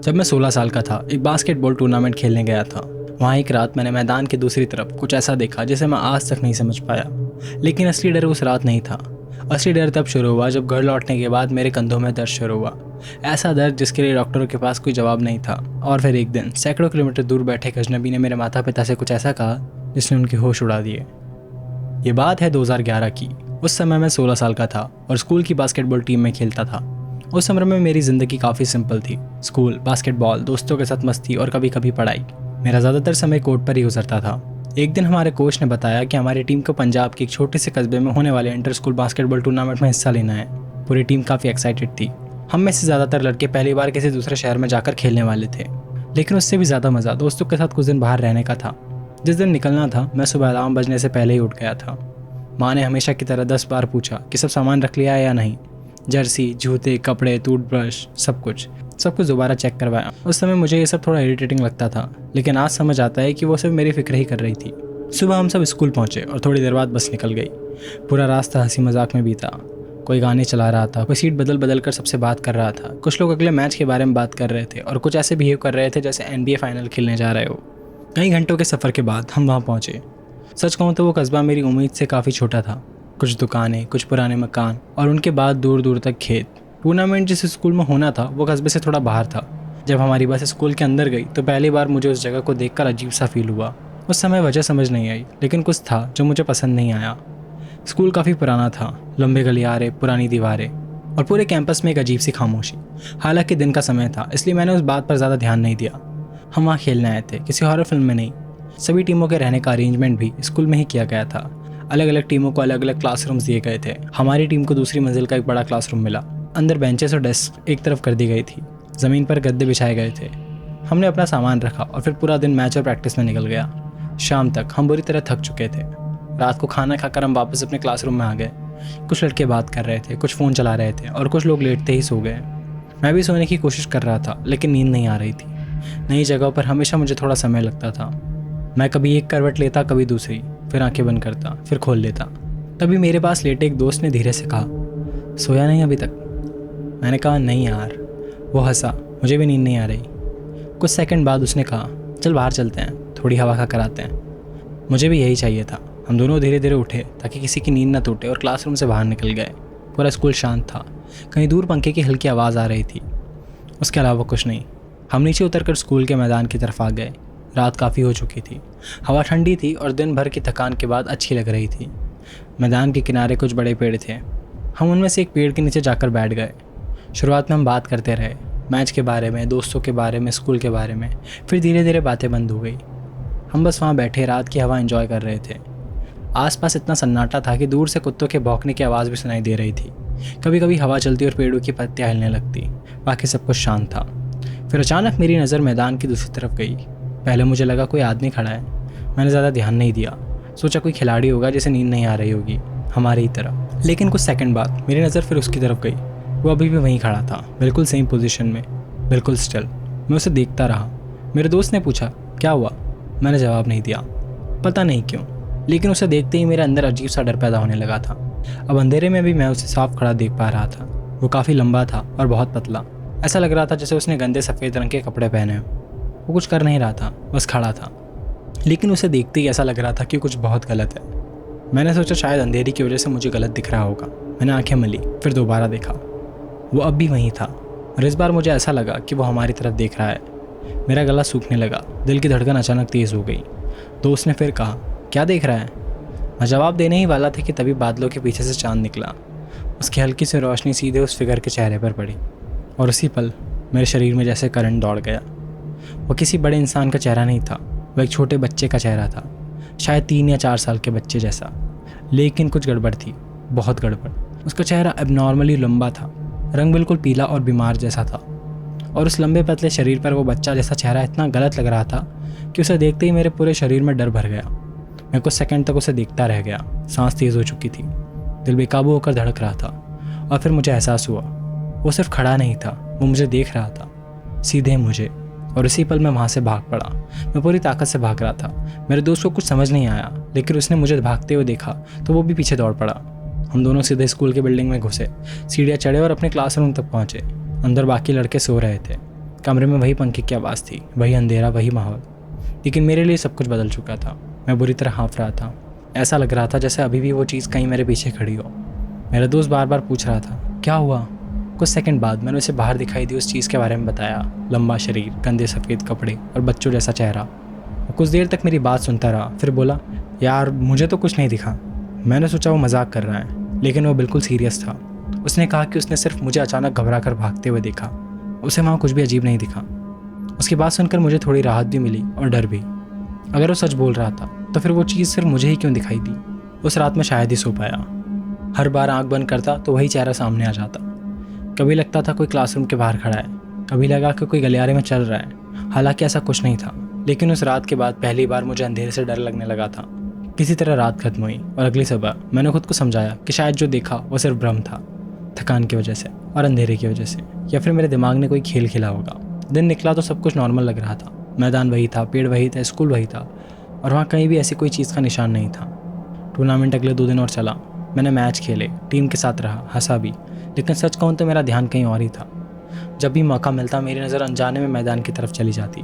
जब मैं 16 साल का था, एक बास्केटबॉल टूर्नामेंट खेलने गया था। वहाँ एक रात मैंने मैदान के दूसरी तरफ कुछ ऐसा देखा जिसे मैं आज तक नहीं समझ पाया। लेकिन असली डर उस रात नहीं था। असली डर तब शुरू हुआ जब घर लौटने के बाद मेरे कंधों में दर्द शुरू हुआ। ऐसा दर्द जिसके लिए डॉक्टरों के पास कोई जवाब नहीं था। और फिर एक दिन सैकड़ों किलोमीटर दूर बैठे एक अजनबी ने मेरे माता पिता से कुछ ऐसा कहा जिसने उनके होश उड़ा दिए। ये बात है 2011 की। उस समय मैं 16 साल का था और स्कूल की बास्केटबॉल टीम में खेलता था। उस समय में मेरी ज़िंदगी काफ़ी सिंपल थी। स्कूल, बास्केटबॉल, दोस्तों के साथ मस्ती और कभी कभी पढ़ाई। मेरा ज़्यादातर समय कोर्ट पर ही गुजरता था। एक दिन हमारे कोच ने बताया कि हमारी टीम को पंजाब के एक छोटे से कस्बे में होने वाले इंटर स्कूल बास्केटबॉल टूर्नामेंट में हिस्सा लेना है। पूरी टीम काफ़ी एक्साइटेड थी। हम में से ज़्यादातर लड़के पहली बार किसी दूसरे शहर में जाकर खेलने वाले थे, लेकिन उससे भी ज़्यादा मज़ा दोस्तों के साथ कुछ दिन बाहर रहने का था। जिस दिन निकलना था, मैं सुबह अलार्म बजने से पहले ही उठ गया था। माँ ने हमेशा की तरह 10 बार पूछा कि सब सामान रख लिया है या नहीं। जर्सी, जूते, कपड़े, टूथब्रश, सब कुछ दोबारा चेक करवाया। उस समय मुझे ये सब थोड़ा इरिटेटिंग लगता था, लेकिन आज समझ आता है कि वो सब मेरी फिक्र ही कर रही थी। सुबह हम सब स्कूल पहुंचे और थोड़ी देर बाद बस निकल गई। पूरा रास्ता हंसी मजाक में बीता। कोई गाने चला रहा था, कोई सीट बदल बदल कर सबसे बात कर रहा था। कुछ लोग अगले मैच के बारे में बात कर रहे थे और कुछ ऐसे बिहेव कर रहे थे जैसे NBA फाइनल खेलने जा रहे हो। कई घंटों के सफ़र के बाद हम वहाँ पहुँचे। सच कहूँ तो वो कस्बा मेरी उम्मीद से काफ़ी छोटा था। कुछ दुकानें, कुछ पुराने मकान और उनके बाद दूर दूर तक खेत। टूर्नामेंट जिस स्कूल में होना था वो कस्बे से थोड़ा बाहर था। जब हमारी बस स्कूल के अंदर गई तो पहली बार मुझे उस जगह को देखकर अजीब सा फील हुआ। उस समय वजह समझ नहीं आई, लेकिन कुछ था जो मुझे पसंद नहीं आया। स्कूल काफ़ी पुराना था, लंबे गलियारे, पुरानी दीवारें और पूरे कैंपस में एक अजीब सी खामोशी। हालांकि दिन का समय था, इसलिए मैंने उस बात पर ज़्यादा ध्यान नहीं दिया। हम वहाँ खेलने आए थे, किसी हॉरर फिल्म में नहीं। सभी टीमों के रहने का अरेंजमेंट भी स्कूल में ही किया गया था। अलग अलग टीमों को अलग अलग क्लासरूम्स दिए गए थे। हमारी टीम को दूसरी मंजिल का एक बड़ा क्लासरूम मिला। अंदर बेंचेस और डेस्क एक तरफ कर दी गई थी। ज़मीन पर गद्दे बिछाए गए थे। हमने अपना सामान रखा और फिर पूरा दिन मैच और प्रैक्टिस में निकल गया। शाम तक हम बुरी तरह थक चुके थे। रात को खाना खाकर हम वापस अपने क्लासरूम में आ गए। कुछ लड़के बात कर रहे थे, कुछ फ़ोन चला रहे थे और कुछ लोग लेटते ही सो गए। मैं भी सोने की कोशिश कर रहा था, लेकिन नींद नहीं आ रही थी। नई जगहों पर हमेशा मुझे थोड़ा समय लगता था। मैं कभी एक करवट लेता, कभी दूसरी, फिर आंखें बंद करता, फिर खोल लेता। तभी मेरे पास लेटे एक दोस्त ने धीरे से कहा, सोया नहीं अभी तक? मैंने कहा, नहीं यार। वो हंसा, मुझे भी नींद नहीं आ रही। कुछ सेकंड बाद उसने कहा, चल बाहर चलते हैं, थोड़ी हवा खा कर आते हैं। मुझे भी यही चाहिए था। हम दोनों धीरे धीरे उठे ताकि किसी की नींद न टूटे और क्लासरूम से बाहर निकल गए। पूरा स्कूल शांत था। कहीं दूर पंखे की हल्की आवाज़ आ रही थी, उसके अलावा कुछ नहीं। हम नीचे उतरकर स्कूल के मैदान की तरफ आ गए। रात काफ़ी हो चुकी थी। हवा ठंडी थी और दिन भर की थकान के बाद अच्छी लग रही थी। मैदान के किनारे कुछ बड़े पेड़ थे। हम उनमें से एक पेड़ के नीचे जाकर बैठ गए। शुरुआत में हम बात करते रहे, मैच के बारे में, दोस्तों के बारे में, स्कूल के बारे में। फिर धीरे धीरे बातें बंद हो गई। हम बस वहाँ बैठे रात की हवा एंजॉय कर रहे थे। आसपास इतना सन्नाटा था कि दूर से कुत्तों के भौंकने की आवाज़ भी सुनाई दे रही थी। कभी कभी हवा चलती और पेड़ों की पत्तियाँ हिलने लगती। बाकी सब कुछ शांत था। फिर अचानक मेरी नज़र मैदान की दूसरी तरफ गई। पहले मुझे लगा कोई आदमी खड़ा है। मैंने ज़्यादा ध्यान नहीं दिया। सोचा कोई खिलाड़ी होगा जिसे नींद नहीं आ रही होगी, हमारी ही तरह। लेकिन कुछ सेकंड बाद मेरी नज़र फिर उसकी तरफ गई। वो अभी भी वहीं खड़ा था, बिल्कुल सेम पोजीशन में, बिल्कुल स्टिल। मैं उसे देखता रहा। मेरे दोस्त ने पूछा, क्या हुआ? मैंने जवाब नहीं दिया, पता नहीं क्यों, लेकिन उसे देखते ही मेरे अंदर अजीब सा डर पैदा होने लगा था। अब अंधेरे में भी मैं उसे साफ खड़ा देख पा रहा था। वो काफ़ी लंबा था और बहुत पतला। ऐसा लग रहा था जैसे उसने गंदे सफ़ेद रंग के कपड़े पहने हो। वो कुछ कर नहीं रहा था, बस खड़ा था। लेकिन उसे देखते ही ऐसा लग रहा था कि कुछ बहुत गलत है। मैंने सोचा शायद अंधेरी की वजह से मुझे गलत दिख रहा होगा। मैंने आंखें मली, फिर दोबारा देखा। वो अब भी वहीं था और इस बार मुझे ऐसा लगा कि वो हमारी तरफ देख रहा है। मेरा गला सूखने लगा, दिल की धड़कन अचानक तेज़ हो गई। दोस्त ने फिर कहा, क्या देख रहा है? मैं जवाब देने ही वाला था कि तभी बादलों के पीछे से चांद निकला। उसकी हल्की सी रोशनी सीधे उस फिगर के चेहरे पर पड़ी और उसी पल मेरे शरीर में जैसे करंट दौड़ गया। वो किसी बड़े इंसान का चेहरा नहीं था, वो एक छोटे बच्चे का चेहरा था, शायद 3 या 4 साल के बच्चे जैसा। लेकिन कुछ गड़बड़ थी, बहुत गड़बड़। उसका चेहरा एबनॉर्मली लंबा था, रंग बिल्कुल पीला और बीमार जैसा था, और उस लंबे पतले शरीर पर वो बच्चा जैसा चेहरा इतना गलत लग रहा था कि उसे देखते ही मेरे पूरे शरीर में डर भर गया। मैं कुछ सेकंड तक उसे देखता रह गया। सांस तेज़ हो चुकी थी, दिल बेकाबू होकर धड़क रहा था। और फिर मुझे एहसास हुआ, वो सिर्फ खड़ा नहीं था, वो मुझे देख रहा था, सीधे मुझे। और इसी पल मैं वहाँ से भाग पड़ा। मैं पूरी ताकत से भाग रहा था। मेरे दोस्त को कुछ समझ नहीं आया, लेकिन उसने मुझे भागते हुए देखा तो वो भी पीछे दौड़ पड़ा। हम दोनों सीधे स्कूल के बिल्डिंग में घुसे, सीढ़ियाँ चढ़े और अपने क्लासरूम तक पहुँचे। अंदर बाकी लड़के सो रहे थे। कमरे में वही पंखे की आवाज़ थी, वही अंधेरा, वही माहौल। लेकिन मेरे लिए सब कुछ बदल चुका था। मैं बुरी तरह हाँफ रहा था। ऐसा लग रहा था जैसे अभी भी वो चीज़ कहीं मेरे पीछे खड़ी हो। मेरा दोस्त बार बार पूछ रहा था, क्या हुआ? कुछ सेकंड बाद मैंने उसे बाहर दिखाई दी उस चीज़ के बारे में बताया। लंबा शरीर, गंदे सफ़ेद कपड़े और बच्चों जैसा चेहरा। वो कुछ देर तक मेरी बात सुनता रहा, फिर बोला, यार मुझे तो कुछ नहीं दिखा। मैंने सोचा वो मजाक कर रहा है, लेकिन वो बिल्कुल सीरियस था। उसने कहा कि उसने सिर्फ मुझे अचानक घबरा कर भागते हुए देखा। उसे वहाँ कुछ भी अजीब नहीं दिखा। उसकी बात सुनकर मुझे थोड़ी राहत भी मिली और डर भी। अगर वो सच बोल रहा था तो फिर वो चीज़ सिर्फ मुझे ही क्यों दिखाई दी? उस रात में शायद ही सो पाया। हर बार आंख बंद करता तो वही चेहरा सामने आ जाता। कभी लगता था कोई क्लासरूम के बाहर खड़ा है, कभी लगा कि कोई गलियारे में चल रहा है। हालांकि ऐसा कुछ नहीं था, लेकिन उस रात के बाद पहली बार मुझे अंधेरे से डर लगने लगा था। किसी तरह रात खत्म हुई और अगली सुबह मैंने खुद को समझाया कि शायद जो देखा वो सिर्फ भ्रम था, थकान की वजह से और अंधेरे की वजह से, या फिर मेरे दिमाग ने कोई खेल खेला होगा। दिन निकला तो सब कुछ नॉर्मल लग रहा था। मैदान वही था, पेड़ वही था, स्कूल वही था, और वहाँ कहीं भी ऐसी कोई चीज़ का निशान नहीं था। टूर्नामेंट अगले 2 दिन और चला। मैंने मैच खेले, टीम के साथ रहा, हंसा भी, लेकिन सच कहूँ तो मेरा ध्यान कहीं और ही था। जब भी मौका मिलता मेरी नज़र अनजाने में मैदान की तरफ चली जाती,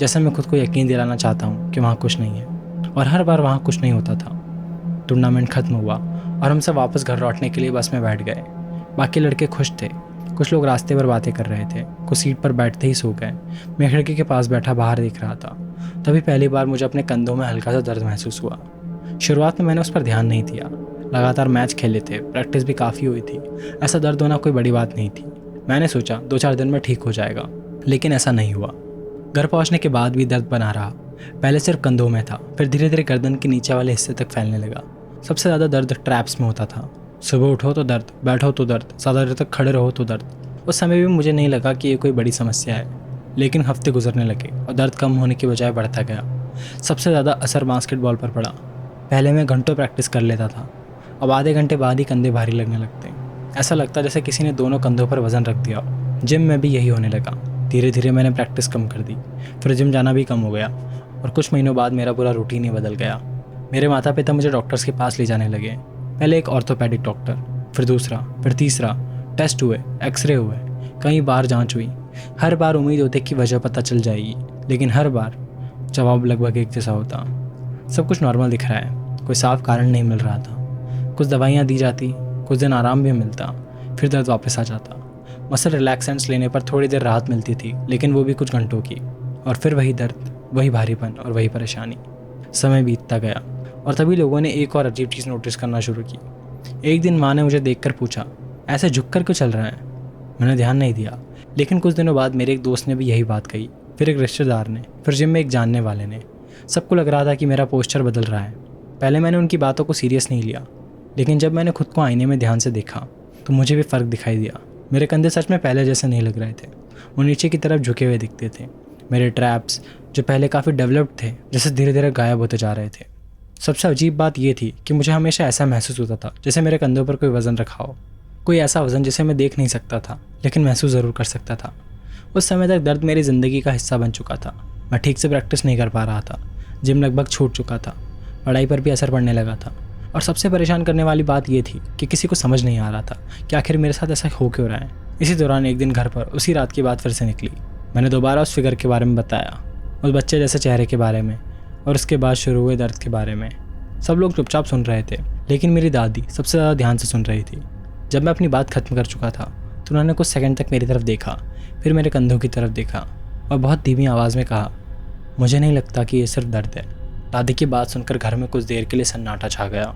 जैसे मैं खुद को यकीन दिलाना चाहता हूँ कि वहाँ कुछ नहीं है, और हर बार वहाँ कुछ नहीं होता था। टूर्नामेंट खत्म हुआ और हम सब वापस घर लौटने के लिए बस में बैठ गए। बाकी लड़के खुश थे, कुछ लोग रास्ते पर बातें कर रहे थे, कुछ सीट पर बैठते ही सो गए। मैं खिड़की के पास बैठा बाहर देख रहा था। तभी पहली बार मुझे अपने कंधों में हल्का सा दर्द महसूस हुआ। शुरुआत में मैंने उस पर ध्यान नहीं दिया। लगातार मैच खेले थे, प्रैक्टिस भी काफ़ी हुई थी, ऐसा दर्द होना कोई बड़ी बात नहीं थी। मैंने सोचा 2-4 दिन में ठीक हो जाएगा, लेकिन ऐसा नहीं हुआ। घर पहुंचने के बाद भी दर्द बना रहा। पहले सिर्फ कंधों में था, फिर धीरे धीरे गर्दन के नीचे वाले हिस्से तक फैलने लगा। सबसे ज़्यादा दर्द ट्रैप्स में होता था। सुबह उठो तो दर्द, बैठो तो दर्द, ज़्यादा देर तक खड़े रहो तो दर्द। उस समय भी मुझे नहीं लगा कि ये कोई बड़ी समस्या है, लेकिन हफ्ते गुजरने लगे और दर्द कम होने की बजाय बढ़ता गया। सबसे ज़्यादा असर बास्केटबॉल पर पड़ा। पहले मैं घंटों प्रैक्टिस कर लेता था, अब आधे घंटे बाद ही कंधे भारी लगने लगते। ऐसा लगता जैसे किसी ने दोनों कंधों पर वज़न रख दिया हो। जिम में भी यही होने लगा। धीरे धीरे मैंने प्रैक्टिस कम कर दी, फिर जिम जाना भी कम हो गया, और कुछ महीनों बाद मेरा पूरा रूटीन ही बदल गया। मेरे माता पिता मुझे डॉक्टर्स के पास ले जाने लगे। पहले एक ऑर्थोपेडिक डॉक्टर, फिर दूसरा, फिर तीसरा। टेस्ट हुए, एक्सरे हुए, कई बार जांच हुई। हर बार उम्मीद होती कि वजह पता चल जाएगी, लेकिन हर बार जवाब लगभग एक जैसा होता। सब कुछ नॉर्मल दिख रहा है, कोई साफ कारण नहीं मिल रहा था। कुछ दवाइयाँ दी जाती, कुछ दिन आराम भी मिलता, फिर दर्द वापस आ जाता। मसल रिलैक्सेंट्स लेने पर थोड़ी देर राहत मिलती थी, लेकिन वो भी कुछ घंटों की, और फिर वही दर्द, वही भारीपन और वही परेशानी। समय बीतता गया और तभी लोगों ने एक और अजीब चीज़ नोटिस करना शुरू की। एक दिन माँ ने मुझे देखकर पूछा, ऐसे झुक कर क्यों चल रहा है? मैंने ध्यान नहीं दिया, लेकिन कुछ दिनों बाद मेरे एक दोस्त ने भी यही बात कही, फिर एक रिश्तेदार ने, फिर जिम में एक जानने वाले ने। सबको लग रहा था कि मेरा पोस्चर बदल रहा है। पहले मैंने उनकी बातों को सीरियस नहीं लिया, लेकिन जब मैंने खुद को आईने में ध्यान से देखा तो मुझे भी फ़र्क दिखाई दिया। मेरे कंधे सच में पहले जैसे नहीं लग रहे थे, वो नीचे की तरफ झुके हुए दिखते थे। मेरे ट्रैप्स जो पहले काफ़ी डेवलप्ड थे, जैसे धीरे धीरे गायब होते जा रहे थे। सबसे अजीब बात यह थी कि मुझे हमेशा ऐसा महसूस होता था जैसे मेरे कंधों पर कोई वज़न रखा हो, कोई ऐसा वज़न जिसे मैं देख नहीं सकता था, लेकिन महसूस ज़रूर कर सकता था। उस समय तक दर्द मेरी ज़िंदगी का हिस्सा बन चुका था। मैं ठीक से प्रैक्टिस नहीं कर पा रहा था, जिम लगभग छूट चुका था, पढ़ाई पर भी असर पड़ने लगा था, और सबसे परेशान करने वाली बात यह थी कि किसी को समझ नहीं आ रहा था कि आखिर मेरे साथ ऐसा हो क्यों रहा है। इसी दौरान एक दिन घर पर उसी रात की बात फिर से निकली। मैंने दोबारा उस फिगर के बारे में बताया, उस बच्चे जैसे चेहरे के बारे में, और उसके बाद शुरू हुए दर्द के बारे में। सब लोग चुपचाप सुन रहे थे, लेकिन मेरी दादी सबसे ज़्यादा ध्यान से सुन रही थी। जब मैं अपनी बात खत्म कर चुका था तो उन्होंने कुछ सेकंड तक मेरी तरफ देखा, फिर मेरे कंधों की तरफ देखा और बहुत धीमी आवाज़ में कहा, मुझे नहीं लगता कि ये सिर्फ दर्द है। दादी की बात सुनकर घर में कुछ देर के लिए सन्नाटा छा गया।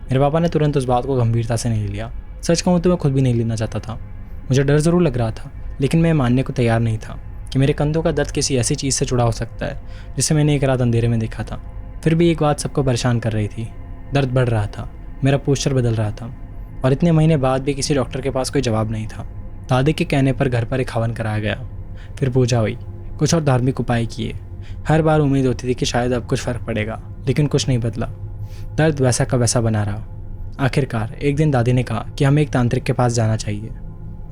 मेरे पापा ने तुरंत उस बात को गंभीरता से नहीं लिया। सच कहूँ तो मैं खुद भी नहीं लेना चाहता था। मुझे डर ज़रूर लग रहा था, लेकिन मैं मानने को तैयार नहीं था कि मेरे कंधों का दर्द किसी ऐसी चीज़ से जुड़ा हो सकता है जिसे मैंने एक रात अंधेरे में देखा था। फिर भी एक बात सबको परेशान कर रही थी, दर्द बढ़ रहा था, मेरा पोस्चर बदल रहा था, और इतने महीने बाद भी किसी डॉक्टर के पास कोई जवाब नहीं था। दादी के कहने पर घर पर एक हवन कराया गया, फिर पूजा हुई, कुछ और धार्मिक उपाय किए। हर बार उम्मीद होती थी कि शायद अब कुछ फ़र्क पड़ेगा, लेकिन कुछ नहीं बदला। दर्द वैसा का वैसा बना रहा। आखिरकार एक दिन दादी ने कहा कि हमें एक तांत्रिक के पास जाना चाहिए।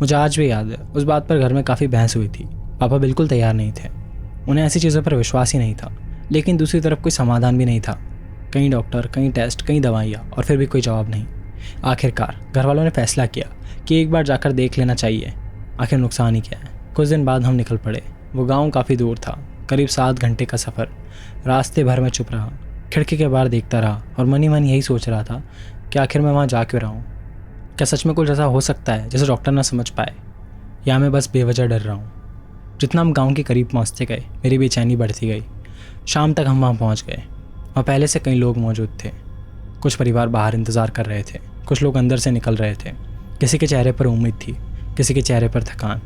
मुझे आज भी याद है, उस बात पर घर में काफ़ी बहस हुई थी। पापा बिल्कुल तैयार नहीं थे, उन्हें ऐसी चीज़ों पर विश्वास ही नहीं था, लेकिन दूसरी तरफ कोई समाधान भी नहीं था। कई डॉक्टर, कई टेस्ट, कई दवाइयाँ, और फिर भी कोई जवाब नहीं। आखिरकार घर वालों ने फैसला किया कि एक बार जाकर देख लेना चाहिए, आखिर नुकसान ही क्या है। कुछ दिन बाद हम निकल पड़े। वो गांव काफ़ी दूर था, करीब 7 घंटे का सफ़र। रास्ते भर में चुप रहा, खिड़की के बाहर देखता रहा और मन ही मन यही सोच रहा था कि आखिर मैं वहाँ जा क्यों रहा हूँ। क्या सच में कुछ ऐसा हो सकता है जैसे डॉक्टर ना समझ पाए, या मैं बस बेवजह डर रहा हूँ। जितना हम गांव के करीब पहुँचते गए मेरी बेचैनी बढ़ती गई। शाम तक हम वहाँ पहुँच गए। वहाँ पहले से कई लोग मौजूद थे। कुछ परिवार बाहर इंतज़ार कर रहे थे, कुछ लोग अंदर से निकल रहे थे। किसी के चेहरे पर उम्मीद थी, किसी के चेहरे पर थकान।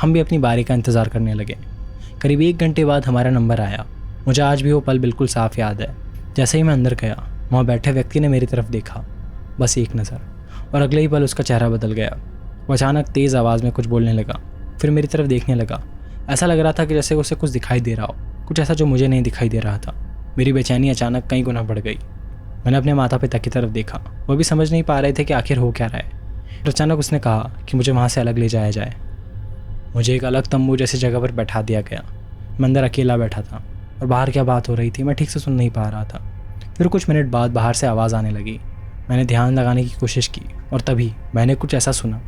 हम भी अपनी बारी का इंतज़ार करने लगे। करीब 1 घंटे बाद हमारा नंबर आया। मुझे आज भी वो पल बिल्कुल साफ़ याद है। जैसे ही मैं अंदर गया, वहाँ बैठे व्यक्ति ने मेरी तरफ देखा, बस एक नज़र, और अगले ही पल उसका चेहरा बदल गया। वो अचानक तेज़ आवाज़ में कुछ बोलने लगा, फिर मेरी तरफ देखने लगा। ऐसा लग रहा था कि जैसे उसे कुछ दिखाई दे रहा हो, कुछ ऐसा जो मुझे नहीं दिखाई दे रहा था। मेरी बेचैनी अचानक कई गुना बढ़ गई। मैंने अपने माता पिता की तरफ देखा, वो भी समझ नहीं पा रहे थे कि आखिर हो क्या रहा है। तो अचानक उसने कहा कि मुझे वहाँ से अलग ले जाया जाए। मुझे एक अलग तंबू जैसी जगह पर बैठा दिया गया। मैं अंदर अकेला बैठा था और बाहर क्या बात हो रही थी मैं ठीक से सुन नहीं पा रहा था। फिर कुछ मिनट बाद बाहर से आवाज़ आने लगी। मैंने ध्यान लगाने की कोशिश की और तभी मैंने कुछ ऐसा सुना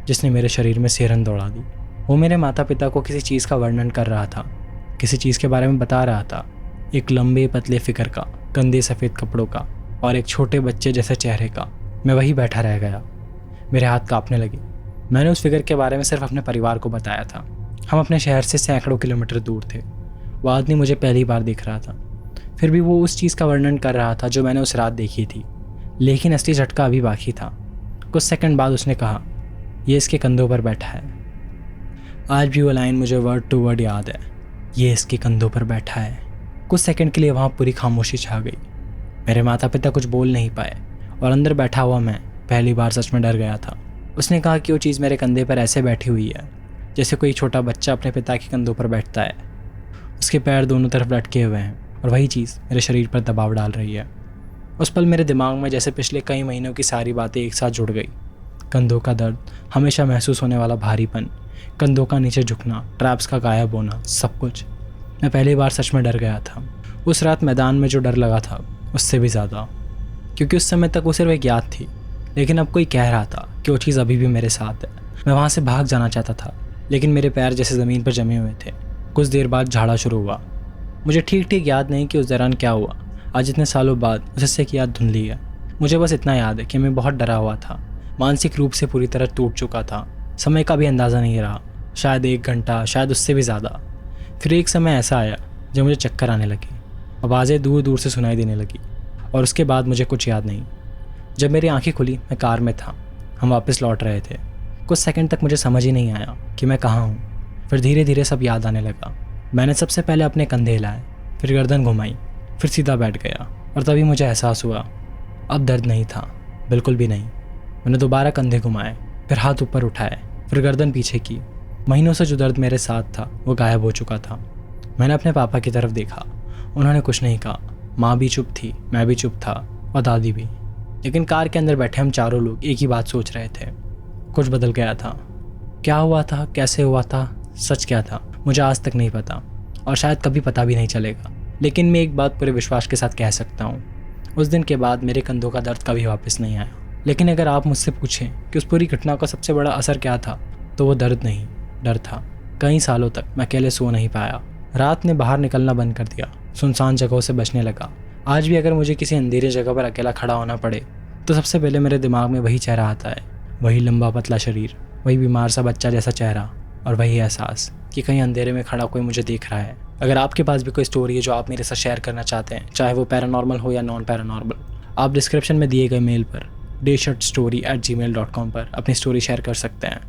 जिसने मेरे शरीर में सिहरन दौड़ा दी। वो मेरे माता पिता को किसी चीज़ का वर्णन कर रहा था, किसी चीज़ के बारे में बता रहा था। एक लंबे पतले फिगर का, गंदे सफ़ेद कपड़ों का और एक छोटे बच्चे जैसे चेहरे का। मैं वहीं बैठा रह गया। मेरे हाथ कांपने लगे। मैंने उस फिगर के बारे में सिर्फ अपने परिवार को बताया था। हम अपने शहर से सैकड़ों किलोमीटर दूर थे। वो आदमी मुझे पहली बार दिख रहा था, फिर भी वो उस चीज़ का वर्णन कर रहा था जो मैंने उस रात देखी थी। लेकिन असली झटका अभी बाकी था। कुछ सेकंड बाद उसने कहा, ये इसके कंधों पर बैठा है। आज भी वो लाइन मुझे वर्ड टू वर्ड याद है, ये इसके कंधों पर बैठा है। कुछ सेकंड के लिए वहाँ पूरी खामोशी छा गई। मेरे माता पिता कुछ बोल नहीं पाए और अंदर बैठा हुआ मैं पहली बार सच में डर गया था। उसने कहा कि वो चीज़ मेरे कंधे पर ऐसे बैठी हुई है जैसे कोई छोटा बच्चा अपने पिता के कंधों पर बैठता है। उसके पैर दोनों तरफ लटके हुए हैं और वही चीज़ मेरे शरीर पर दबाव डाल रही है। उस पल मेरे दिमाग में जैसे पिछले कई महीनों की सारी बातें एक साथ जुड़ गई। कंधों का दर्द, हमेशा महसूस होने वाला भारीपन, कंधों का नीचे झुकना, ट्रैप्स का गायब होना, सब कुछ। मैं पहली बार सच में डर गया था। उस रात मैदान में जो डर लगा था उससे भी ज़्यादा, क्योंकि उस समय तक वो सिर्फ एक याद थी। लेकिन अब कोई कह रहा था कि वो चीज़ अभी भी मेरे साथ है। मैं वहाँ से भाग जाना चाहता था, लेकिन मेरे पैर जैसे ज़मीन पर जमे हुए थे। कुछ देर बाद झाड़ा शुरू हुआ। मुझे ठीक ठीक याद नहीं कि उस दौरान क्या हुआ। आज इतने सालों बाद उससे एक याद धुंधली है। मुझे बस इतना याद है कि मैं बहुत डरा हुआ था, मानसिक रूप से पूरी तरह टूट चुका था। समय का भी अंदाज़ा नहीं रहा, शायद 1 घंटा, शायद उससे भी ज़्यादा। फिर एक समय ऐसा आया जब मुझे चक्कर आने लगे, आवाज़ें दूर दूर से सुनाई देने लगी और उसके बाद मुझे कुछ याद नहीं। जब मेरी आंखें खुली मैं कार में था, हम वापस लौट रहे थे। कुछ सेकंड तक मुझे समझ ही नहीं आया कि मैं कहाँ हूँ। फिर धीरे धीरे सब याद आने लगा। मैंने सबसे पहले अपने कंधे हिलाए, फिर गर्दन घुमाई, फिर सीधा बैठ गया और तभी मुझे एहसास हुआ अब दर्द नहीं था, बिल्कुल भी नहीं। मैंने दोबारा कंधे घुमाए, फिर हाथ ऊपर उठाए, फिर गर्दन पीछे की। महीनों से जो दर्द मेरे साथ था वो गायब हो चुका था। मैंने अपने पापा की तरफ देखा, उन्होंने कुछ नहीं कहा। माँ भी चुप थी, मैं भी चुप था और दादी भी। लेकिन कार के अंदर बैठे हम चारों लोग एक ही बात सोच रहे थे, कुछ बदल गया था। क्या हुआ था, कैसे हुआ था, सच क्या था, मुझे आज तक नहीं पता और शायद कभी पता भी नहीं चलेगा। लेकिन मैं एक बात पूरे विश्वास के साथ कह सकता हूँ, उस दिन के बाद मेरे कंधों का दर्द कभी वापस नहीं आया। लेकिन अगर आप मुझसे पूछें कि उस पूरी घटना का सबसे बड़ा असर क्या था, तो वो दर्द नहीं, डर था। कई सालों तक मैं अकेले सो नहीं पाया। रात ने बाहर निकलना बंद कर दिया, सुनसान जगहों से बचने लगा। आज भी अगर मुझे किसी अंधेरे जगह पर अकेला खड़ा होना पड़े तो सबसे पहले मेरे दिमाग में वही चेहरा आता है, वही लंबा पतला शरीर, वही बीमार सा बच्चा जैसा चेहरा और वही एहसास कि कहीं अंधेरे में खड़ा कोई मुझे देख रहा है। अगर आपके पास भी कोई स्टोरी है जो आप मेरे साथ शेयर करना चाहते हैं, चाहे वो पैरानॉर्मल हो या नॉन पैरानॉर्मल, आप डिस्क्रिप्शन में दिए गए मेल पर dayshirtstory@gmail.com पर अपनी स्टोरी शेयर कर सकते हैं।